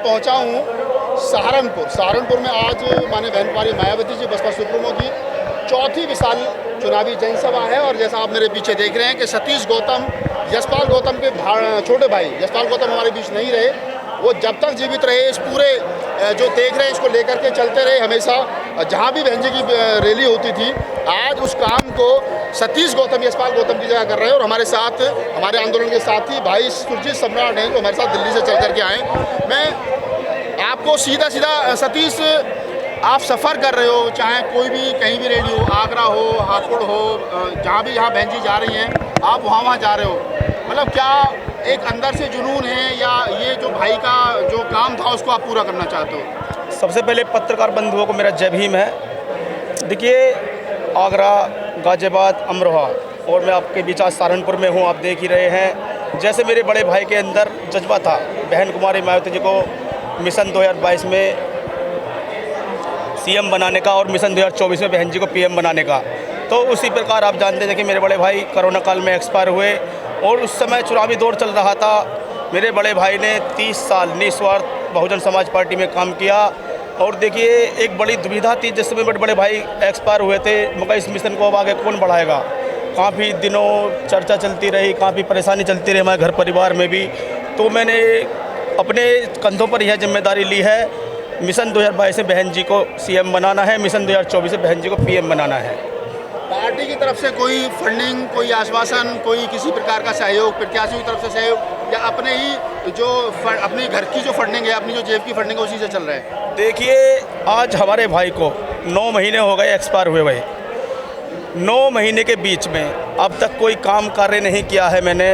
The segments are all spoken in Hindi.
पहुंचा हूं सहारनपुर में आज माननीय बहन कुमारी मायावती जी बसपा सुप्रीमो की चौथी विशाल चुनावी जनसभा है। और जैसा आप मेरे पीछे देख रहे हैं कि सतीश गौतम, यशपाल गौतम के छोटे भाई यशपाल गौतम हमारे बीच नहीं रहे, वो जब तक जीवित रहे इस पूरे जो देख रहे हैं इसको लेकर के चलते रहे हमेशा। जहाँ भी बहन जी की रैली होती थी, आज उस काम को सतीश गौतम, यशपाल गौतम की जगह कर रहे हैं। और हमारे साथ, हमारे आंदोलन के साथी भाई सुरजीत सम्राट हैं जो हमारे साथ दिल्ली से चल करके आए। मैं आपको सीधा सतीश, आप सफ़र कर रहे हो, चाहे कोई भी कहीं भी रैली हो, आगरा हो, हापुड़ हो, जहाँ भी जहाँ बहन जी जा रही हैं, आप वहाँ जा रहे हो, मतलब क्या एक अंदर से जुनून है या ये जो भाई का जो काम था उसको आप पूरा करना चाहते हो? सबसे पहले पत्रकार बंधुओं को मेरा जय भीम है। देखिए, आगरा, गाजियाबाद, अमरोहा और मैं आपके बीच आज सहारनपुर में हूँ। आप देख ही रहे हैं जैसे मेरे बड़े भाई के अंदर जज्बा था बहन कुमारी मायावती जी को मिशन 2022 में सीएम बनाने का और मिशन 2024 में बहन जी को पीएम बनाने का। तो उसी प्रकार आप जानते थे कि मेरे बड़े भाई कोरोना काल में एक्सपायर हुए और उस समय चुनावी दौर चल रहा था। मेरे बड़े भाई ने 30 साल निस्वार्थ बहुजन समाज पार्टी में काम किया। और देखिए, एक बड़ी दुविधा थी जिस समय बड़े भाई एक्सपायर हुए थे, मगर इस मिशन को अब आगे कौन बढ़ाएगा। काफ़ी दिनों चर्चा चलती रही, काफ़ी परेशानी चलती रही हमारे घर परिवार में भी। तो मैंने अपने कंधों पर यह जिम्मेदारी ली है, मिशन 2022 में बहन जी को सीएम बनाना है, मिशन 2024 में बहन जी को पीएम बनाना है। पार्टी की तरफ से कोई फंडिंग, कोई आश्वासन, कोई किसी प्रकार का सहयोग, प्रत्याशियों की तरफ से सहयोग, या अपने ही जो अपने घर की जो फंडिंग है, अपनी जो जेब की फंडिंग है उसी से चल रहा है? देखिए, आज हमारे भाई को 9 महीने हो गए एक्सपायर हुए भाई। 9 महीने के बीच में अब तक कोई काम कार्य नहीं किया है मैंने।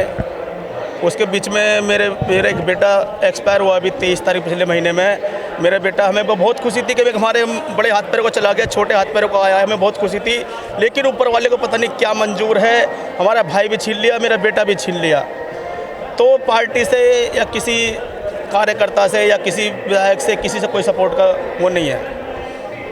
उसके बीच में मेरा एक बेटा एक्सपायर हुआ अभी 23 तारीख पिछले महीने में। मेरा बेटा, हमें बहुत खुशी थी कि हमारे बड़े हाथ पैरों को चला गया, छोटे हाथ पैरों को आया, हमें बहुत खुशी थी। लेकिन ऊपर वाले को पता नहीं क्या मंजूर है, हमारा भाई भी छीन लिया, मेरा बेटा भी छीन लिया। तो पार्टी से या किसी कार्यकर्ता से या किसी विधायक से, किसी से कोई सपोर्ट का वो नहीं है।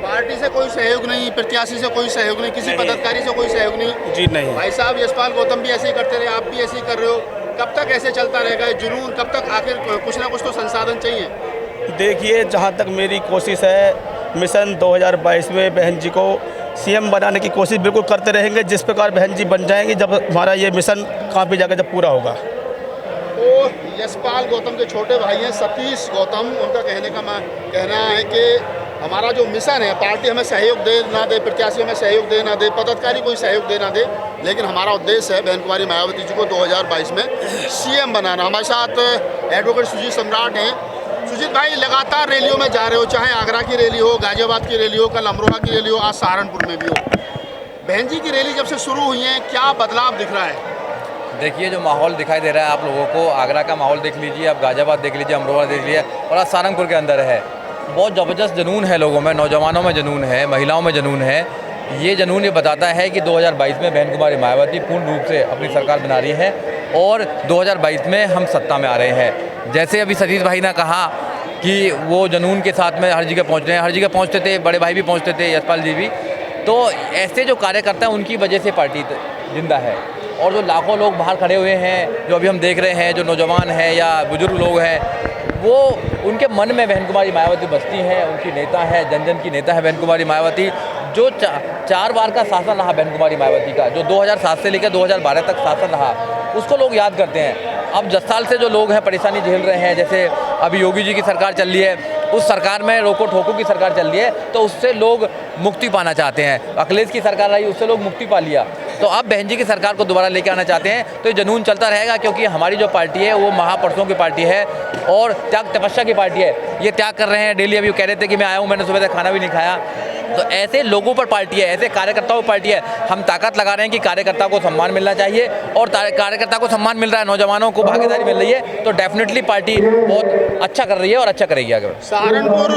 पार्टी से कोई सहयोग नहीं, प्रत्याशी से कोई सहयोग नहीं, किसी पदाधिकारी से कोई सहयोग नहीं? जी नहीं। भाई साहब, यशपाल गौतम भी ऐसे ही करते रहे, आप भी ऐसे ही कर रहे हो, कब तक ऐसे चलता रहेगा जुनून? कब तक? आखिर कुछ ना कुछ तो संसाधन चाहिए। देखिए, जहाँ तक मेरी कोशिश है, मिशन 2022 में बहन जी को सीएम बनाने की कोशिश बिल्कुल करते रहेंगे। जिस प्रकार बहन जी बन जाएंगी, जब हमारा ये मिशन कहाँ पे जाकर जब पूरा होगा। तो यशपाल गौतम के छोटे भाई हैं सतीश गौतम, उनका कहना है कि हमारा जो मिशन है, पार्टी हमें सहयोग दे ना दे, प्रत्याशी हमें सहयोग दे ना दे, पदाधिकारी कोई सहयोग दे ना दे, लेकिन हमारा उद्देश्य है बहन कुमारी मायावती जी को 2022 में सीएम बनाना। हमारे साथ एडवोकेट सुजीत सम्राट हैं। सुजीत भाई, लगातार रैलियों में जा रहे हो, चाहे आगरा की रैली हो, गाजियाबाद की रैली हो, कल अमरोहा की रैली हो, आज सहारनपुर में भी हो। बहन जी की रैली जब से शुरू हुई है, क्या बदलाव दिख रहा है? देखिए, जो माहौल दिखाई दे रहा है आप लोगों को, आगरा का माहौल देख लीजिए, आप गाजियाबाद देख लीजिए, अमरोहा देख लीजिए, और आज सहारनपुर के अंदर है। बहुत ज़बरदस्त जुनून है लोगों में, नौजवानों में जुनून है, महिलाओं में जुनून है। ये जुनून ये बताता है कि 2022 में बहन कुमारी मायावती पूर्ण रूप से अपनी सरकार बना रही है और 2022 में हम सत्ता में आ रहे हैं। जैसे अभी सतीश भाई ने कहा कि वो जुनून के साथ में हर जगह पहुँच रहे हैं, हर जगह पहुँचते थे, बड़े भाई भी पहुँचते थे, यशपाल जी भी। तो ऐसे जो कार्यकर्ता हैं उनकी वजह से पार्टी जिंदा है। और जो लाखों लोग बाहर खड़े हुए हैं, जो अभी हम देख रहे हैं, जो नौजवान हैं या बुजुर्ग लोग हैं, वो उनके मन में बहन कुमारी मायावती बसती हैं, उनकी नेता है, जन जन की नेता है बहन कुमारी मायावती। जो 4 बार का शासन रहा बहन कुमारी मायावती का, जो 2007 से लेकर 2012 तक शासन रहा, उसको लोग याद करते हैं। अब 10 साल से जो लोग हैं परेशानी झेल रहे हैं, जैसे अभी योगी जी की सरकार चल रही है, उस सरकार में रोको ठोको की सरकार चल रही है, तो उससे लोग मुक्ति पाना चाहते हैं। अखिलेश की सरकार आई, उससे लोग मुक्ति पा लिया, तो अब बहन जी की सरकार को दोबारा लेके आना चाहते हैं। तो ये जुनून चलता रहेगा, क्योंकि हमारी जो पार्टी है वो महापुरुषों की पार्टी है और त्याग तपस्या की पार्टी है। ये त्याग कर रहे हैं डेली। अभी कह रहे थे कि मैं आया हूँ, मैंने सुबह तक खाना भी नहीं खाया। तो ऐसे लोगों पर पार्टी है, ऐसे कार्यकर्ताओं पर पार्टी है। हम ताकत लगा रहे हैं कि कार्यकर्ता को सम्मान मिलना चाहिए, और कार्यकर्ता को सम्मान मिल रहा है, नौजवानों को भागीदारी मिल रही है, तो डेफिनेटली पार्टी बहुत अच्छा कर रही है और अच्छा करेगी आगे। सहारनपुर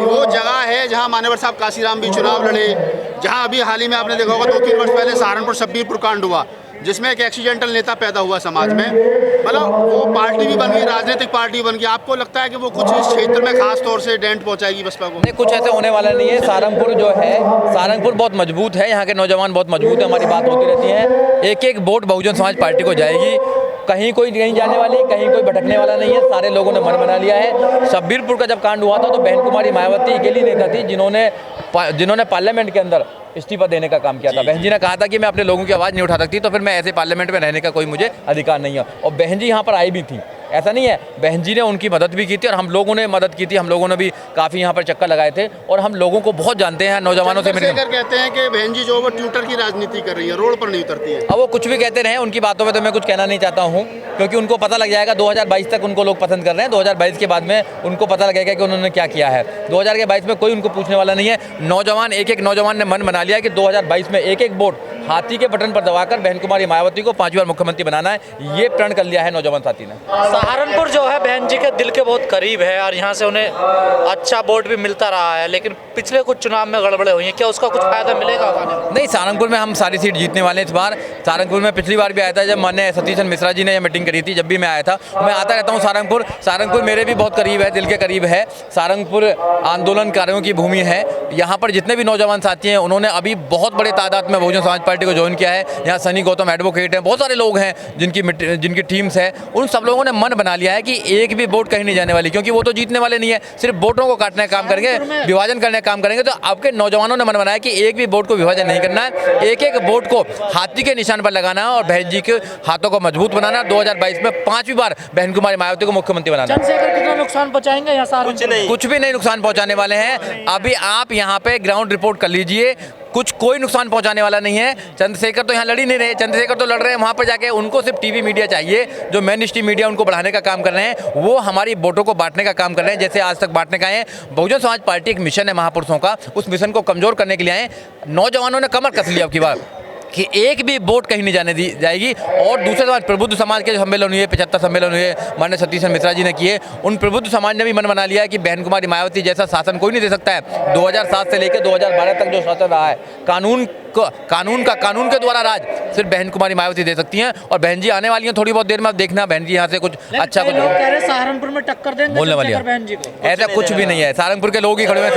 वो जगह है जहां मान्यवर साहब काशीराम भी चुनाव लड़े, जहां अभी हाल ही में आपने देखा होगा 2-3 वर्ष पहले सहारनपुर शब्बीरपुर कांड हुआ, जिसमें एक एक्सीडेंटल नेता पैदा हुआ समाज में। मतलब वो पार्टी भी बन गई, राजनीतिक पार्टी बन गई। आपको लगता है कि वो कुछ इस क्षेत्र में खास तौर से डेंट पहुंचाएगी बसपा को? नहीं, कुछ ऐसे होने वाला नहीं है। सहारनपुर जो है, सहारनपुर बहुत मजबूत है, यहाँ के नौजवान बहुत मजबूत है, हमारी बात होती रहती है। एक एक वोट बहुजन समाज पार्टी को जाएगी। कहीं कोई नहीं जाने वाली, कहीं कोई भटकने वाला नहीं है, सारे लोगों ने मन बना लिया है। शब्बीरपुर का जब कांड हुआ था तो बहन कुमारी मायावती अकेली नेता थी जिन्होंने पार्लियामेंट के अंदर इस्तीफा देने का काम किया था। बहन जी ने कहा था कि मैं अपने लोगों की आवाज़ नहीं उठा सकती, तो फिर मैं ऐसे पार्लियामेंट में रहने का कोई मुझे अधिकार नहीं है। और बहन जी यहाँ पर आई भी थी, ऐसा नहीं है, बहन जी ने उनकी मदद भी की थी और हम लोगों ने मदद की थी। हम लोगों ने भी काफ़ी यहाँ पर चक्कर लगाए थे और हम लोगों को बहुत जानते हैं, नौजवानों से मिलकर कहते हैं कि बहन जी जो वो ट्विटर की राजनीति कर रही है, रोड पर नहीं उतरती है। अब वो कुछ भी कहते रहे, उनकी बातों में तो मैं कुछ कहना नहीं चाहता हूँ, क्योंकि उनको पता लग जाएगा 2022 तक उनको लोग पसंद कर रहे हैं। 2022 के बाद में उनको पता लगेगा कि उन्होंने क्या किया है। 2022 में कोई उनको पूछने वाला नहीं है। नौजवान एक नौजवान ने मन बना लिया कि 2022 में एक वोट हाथी के बटन पर दबाकर बहन कुमारी मायावती को 5 बार मुख्यमंत्री बनाना है, ये प्रण कर लिया है नौजवान साथी ने। सहारनपुर जो है बहन जी के दिल के बहुत करीब है और यहाँ से उन्हें अच्छा वोट भी मिलता रहा है, लेकिन पिछले कुछ चुनाव में गड़बड़े हुई हैं, क्या उसका कुछ फायदा मिलेगा? नहीं, सहारनपुर में हम सारी सीट जीतने वाले हैं इस बार। सहारनपुर में पिछली बार भी आया था जब माननीय सतीश मिश्रा जी ने यह मीटिंग करी थी, जब भी मैं आया था। मैं आता रहता हूँ सहारनपुर मेरे भी बहुत करीब है, दिल के करीब है। सहारनपुर आंदोलनकारियों की भूमि है। यहाँ पर जितने भी नौजवान साथी हैं उन्होंने अभी बहुत बड़े तादाद में बहुजन समाज पार्टी को ज्वाइन किया है। यहाँ सनी गौतम एडवोकेट हैं, बहुत सारे लोग हैं जिनकी टीम्स है। उन सब लोगों ने मन बना लिया है कि एक भी वोट कहीं नहीं जाने वाली, क्योंकि वो तो जीतने वाले नहीं है, सिर्फ वोटों को काटने का काम करेंगे, विभाजन करने का काम करेंगे। तो आपके नौजवानों ने मन बनाया कि एक भी वोट को विभाजन नहीं करना है, एक वोट को हाथी के निशान पर लगाना है और बहन जी के हाथों को मजबूत बनाना है। 2022 में 5वीं बार बहन कुमारी मायावती को मुख्यमंत्री बनाना है। चंद्रशेखर कितना नुकसान पहुंचाएंगे यहाँ? कुछ भी नहीं नुकसान पहुंचाने वाले हैं। अभी आप यहाँ पे ग्राउंड रिपोर्ट कर लीजिए, कोई नुकसान पहुंचाने वाला नहीं है। चंद्रशेखर तो यहाँ लड़ ही नहीं रहे, चंद्रशेखर तो लड़ रहे हैं वहाँ पर जाके। उनको सिर्फ टीवी मीडिया चाहिए, जो मेन स्ट्रीम मीडिया उनको बढ़ाने का काम कर रहे हैं, वो हमारी वोटों को बांटने का काम कर रहे हैं, जैसे आज तक बांटने का है। बहुजन समाज पार्टी एक मिशन है महापुरुषों का, उस मिशन को कमजोर करने के लिए आए। नौजवानों ने कमर कस लिया अब की बार कि एक भी वोट कहीं नहीं जाने दी जाएगी। और दूसरे समाज, प्रबुद्ध समाज के जो सम्मेलन हुए, 75 सम्मेलन हुए माननीय सतीश मिश्रा जी ने किए, उन प्रबुद्ध समाज ने भी मन बना लिया है कि बहन कुमारी मायावती जैसा शासन कोई नहीं दे सकता है। 2007 से लेकर 2012 तक जो शासन रहा है, कानून के द्वारा राज सिर्फ बहन कुमारी मायावती दे सकती हैं। और बहन जी आने वाली हैं थोड़ी बहुत देर में, आप देखना बहन जी यहाँ से कुछ अच्छा कुछ सहारनपुर में टक्कर देंगे बोलने वाली है। बहन जी को ऐसा कुछ भी नहीं है। सहारनपुर के लोग ही खड़े हुए हैं,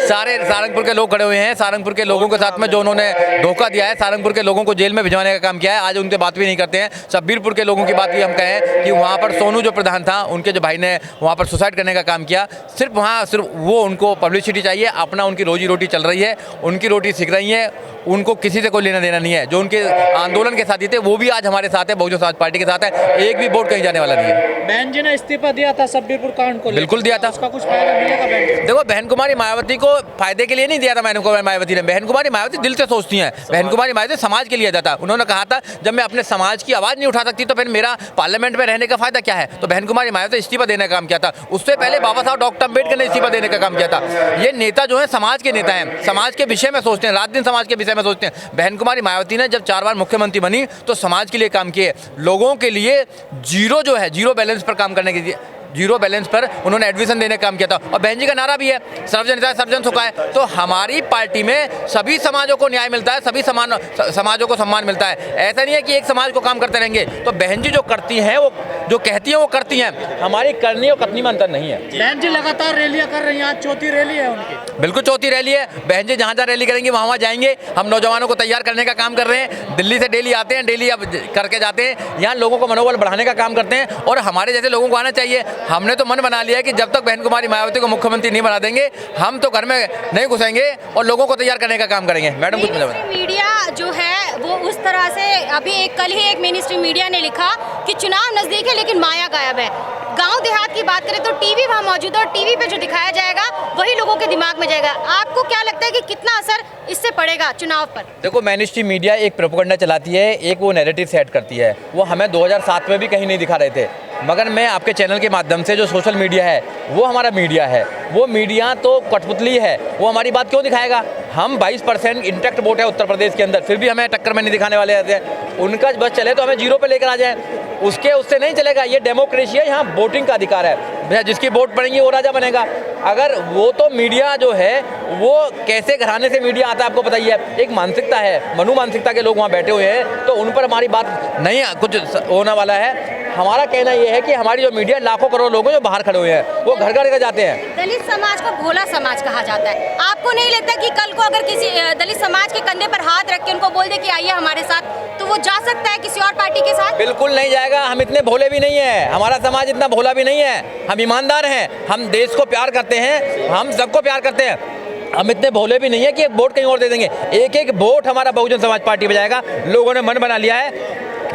सारे सहारनपुर के लोग खड़े हुए हैं। सहारनपुर के लोगों के साथ में जो उन्होंने धोखा दिया है, सहारनपुर के लोगों को जेल में भिजवाने का काम किया है, आज उनसे बात भी नहीं करते हैं। शब्बीरपुर के लोगों की बात भी हम कहें कि वहाँ पर सोनू जो प्रधान था, उनके जो भाई ने वहाँ पर सुसाइड करने का काम किया, सिर्फ वो उनको पब्लिसिटी चाहिए, अपना उनकी रोजी रोटी चल रही है, उनकी रोटी सीख रही है, उनको किसी से कोई लेना देना नहीं है। जो उनके आंदोलन के साथी थे वो भी आज हमारे साथ है, बहुजन समाज पार्टी के साथ है। एक भी वोट कहीं जाने वाला नहीं है। बहन जी ने इस्तीफा दिया था शब्बीरपुर कांड को, बिल्कुल दिया था। उसका कुछ फायदा मिलेगा बहन जी? देखो, बहन कुमारी मायावती को फायदे के लिए नहीं दिया था बहन कुमारी मायावती ने। बहन कुमारी मायावती दिल से सोचती हैं, बहन कुमारी मायावती समाज के लिए दिया था। उन्होंने कहा था जब मैं अपने समाज की आवाज़ नहीं उठा सकती तो फिर मेरा पार्लियामेंट में रहने का फायदा क्या है। तो बहन कुमारी मायावती इस्तीफा देने का काम किया था। उससे पहले बाबा साहब डॉक्टर अम्बेडकर ने इस्तीफा देने का काम किया था। ये नेता जो है समाज के नेता हैं, समाज के विषय में सोचते हैं, रात दिन समाज के विषय में सोचते हैं। बहन कुमारी मायावती ने जब 4 बार मुख्यमंत्री बनी तो समाज के लिए काम किए, लोगों के लिए जीरो बैलेंस पर काम करने के लिए, जीरो बैलेंस पर उन्होंने एडमिशन देने का काम किया था। और बहन जी का नारा भी है, सर्वजन हिताय सर्वजन सुखाय। तो हमारी पार्टी में सभी समाजों को न्याय मिलता है, सभी समाजों को सम्मान मिलता है। ऐसा नहीं है कि एक समाज को काम करते रहेंगे। तो बहन जी जो करती हैं, वो जो कहती हैं वो करती हैं। हमारी करनी और कथनी में अंतर नहीं है। बहन जी लगातार रैलियां कर रही हैं, आज चौथी रैली है उनकी। बिल्कुल चौथी रैली है। बहन जी जहाँ जहाँ रैली करेंगी वहाँ जाएंगे। हम नौजवानों को तैयार करने का काम कर रहे हैं। दिल्ली से डेली आते हैं, डेली अब करके जाते हैं। यहाँ लोगों को मनोबल बढ़ाने का काम करते हैं और हमारे जैसे लोगों को आना चाहिए। हमने तो मन बना लिया है कि जब तक बहन कुमारी मायावती को मुख्यमंत्री नहीं बना देंगे, हम तो घर में नहीं घुसेंगे और लोगों को तैयार करने का काम करेंगे। मैडम कुछ मीडिया जो है वो उस तरह से, अभी कल ही एक मेन स्ट्रीम मीडिया ने लिखा कि चुनाव नजदीक है लेकिन माया गायब है। गांव देहात की बात करें तो टीवी वहाँ मौजूद है और टीवी पे जो दिखाया जाएगा वही लोगों के दिमाग में जाएगा। आपको क्या लगता है कि कितना असर इससे पड़ेगा चुनाव पर? देखो, मेन स्ट्रीम मीडिया एक प्रोपेगेंडा चलाती है, एक वो नैरेटिव सेट करती है। वो हमें 2007 में भी कहीं नहीं दिखा रहे थे, मगर मैं आपके चैनल के माध्यम से, जो सोशल मीडिया है वो हमारा मीडिया है, वो मीडिया तो कठपुतली है, वो हमारी बात क्यों दिखाएगा? हम 22% इंटैक्ट वोट है उत्तर प्रदेश के अंदर, फिर भी हमें टक्कर में नहीं दिखाने वाले रहते हैं। उनका बस चले तो हमें जीरो पे लेकर आ जाए, उससे नहीं चलेगा। ये डेमोक्रेसी है, यहाँ वोटिंग का अधिकार है, जिसकी वोट पड़ेंगी वो राजा बनेगा। अगर वो तो मीडिया जो है वो कैसे घराने से मीडिया आता है आपको पता ही है। एक मानसिकता है, मनु मानसिकता के लोग वहाँ बैठे हुए हैं, तो उन पर हमारी बात नहीं कुछ होने वाला है। हमारा कहना ये है कि हमारी जो मीडिया लाखों करोड़ लोग हैं जो बाहर खड़े हुए हैं वो घर घर जाते हैं। दलित समाज को भोला समाज कहा जाता है। आपको नहीं लगता कि कल को अगर किसी दलित समाज के कंधे पर हाथ रख के उनको बोल दे कि आइए हमारे साथ, तो वो जा सकता है किसी और पार्टी के साथ? बिल्कुल नहीं जाएगा। हम इतने भोले भी नहीं है, हमारा समाज इतना भोला भी नहीं है। हम ईमानदार हैं, हम देश को प्यार करते हैं, हम सबको प्यार करते हैं। हम इतने भोले भी नहीं है कि एक वोट कहीं और दे देंगे। एक एक वोट हमारा बहुजन समाज पार्टी में जाएगा। लोगों ने मन बना लिया है,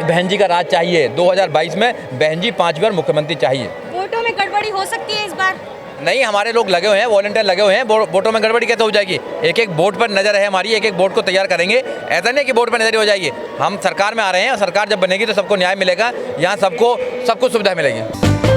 बहन जी का राज चाहिए। 2022 में बहन जी 5 बार मुख्यमंत्री चाहिए। वोटों में गड़बड़ी हो सकती है इस बार? नहीं, हमारे लोग लगे हुए हैं, वॉलंटियर लगे हुए हैं। वोटों में गड़बड़ी कैसे हो जाएगी? एक एक वोट पर नज़र है हमारी, एक एक वोट को तैयार करेंगे। ऐसा नहीं कि वोट पर नज़र हो जाएगी। हम सरकार में आ रहे हैं और सरकार जब बनेगी तो सबको न्याय मिलेगा, यहाँ सबको सब कुछ सुविधा मिलेगी।